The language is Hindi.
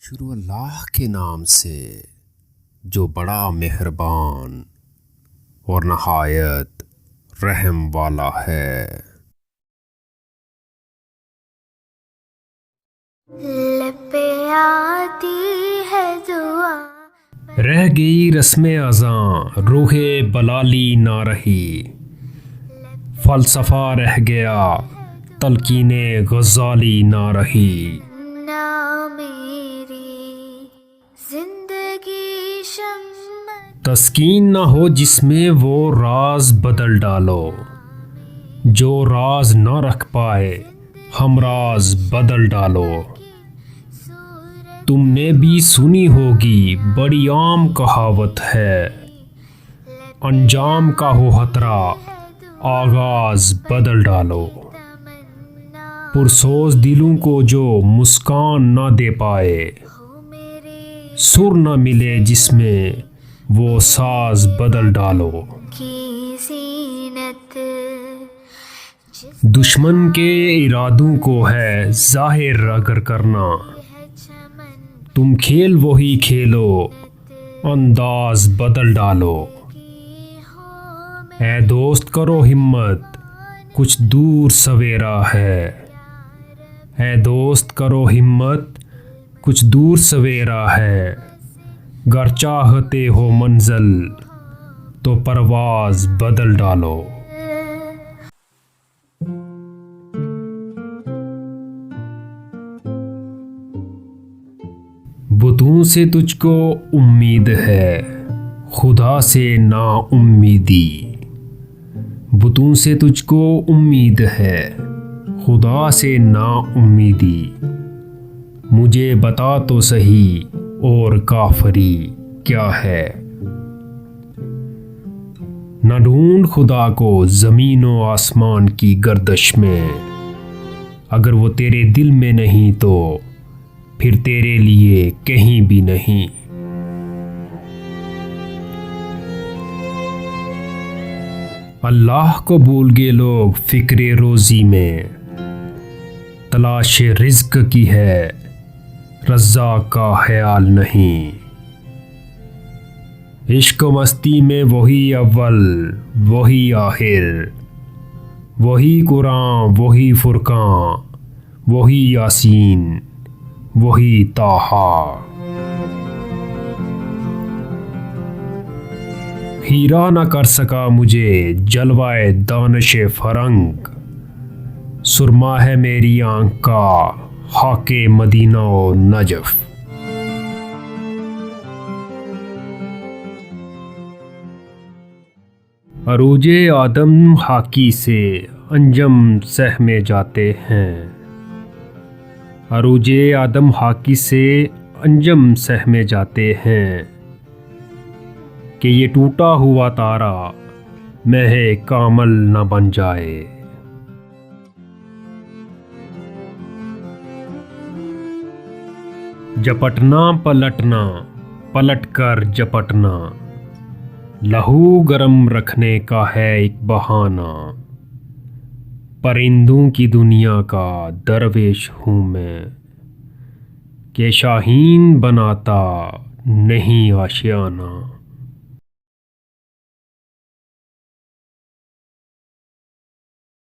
शुरू अल्लाह के नाम से जो बड़ा मेहरबान और नहायत रहम वाला है। लब पे आती है दुआ। रह गई रस्म अज़ां रूहे बलाली ना रही, फ़लसफ़ा रह गया तलकीने गज़ाली ना रही। ना मेरी जिंदगी शम्मा तस्कीन ना हो जिसमें वो राज बदल डालो, जो राज ना रख पाए हम राज बदल डालो। तुमने भी सुनी होगी बड़ी आम कहावत है, अंजाम का हो खतरा आगाज बदल डालो। पुरसोज दिलों को जो मुस्कान ना दे पाए, सुर ना मिले जिसमें वो साज बदल डालो। की जीनत दुश्मन के इरादों को है जाहिर अगर करना, तुम खेल वही खेलो अंदाज बदल डालो। ऐ दोस्त करो हिम्मत कुछ दूर सवेरा है, ऐ दोस्त करो हिम्मत कुछ दूर सवेरा है। गर चाहते हो मंजिल तो परवाज बदल डालो। बुतों से तुझको उम्मीद है खुदा से ना उम्मीदी, बुतों से तुझको उम्मीद है खुदा से ना उम्मीदी। मुझे बता तो सही और काफरी क्या है, न ढूंढ खुदा को ज़मीन व आसमान की गर्दिश में। अगर वो तेरे दिल में नहीं तो फिर तेरे लिए कहीं भी नहीं। अल्लाह को भूल गए लोग फिक्रे रोज़ी में, तलाश रिज़्क की है रज़्ज़ाक़ का ख्याल नहीं। इश्क मस्ती में वही अव्वल वही आखिर, वही कुरान वही फुरकान वही यासीन वही ताहा। हीरा न कर सका मुझे जलवाए दानिश फरंग, सुरमा है मेरी आंख का हाके मदीना व नजफ। अरूजे आदम हाकी से अंजम सहमे जाते हैं, अरूजे आदम हाकी से अंजम सहमे जाते हैं। कि ये टूटा हुआ तारा महे कामल न बन जाए। जपटना पलटना पलट कर जपटना, लहू गरम रखने का है एक बहाना। परिंदों की दुनिया का दरवेश हूँ मैं, के शाहीन बनाता नहीं आशियाना।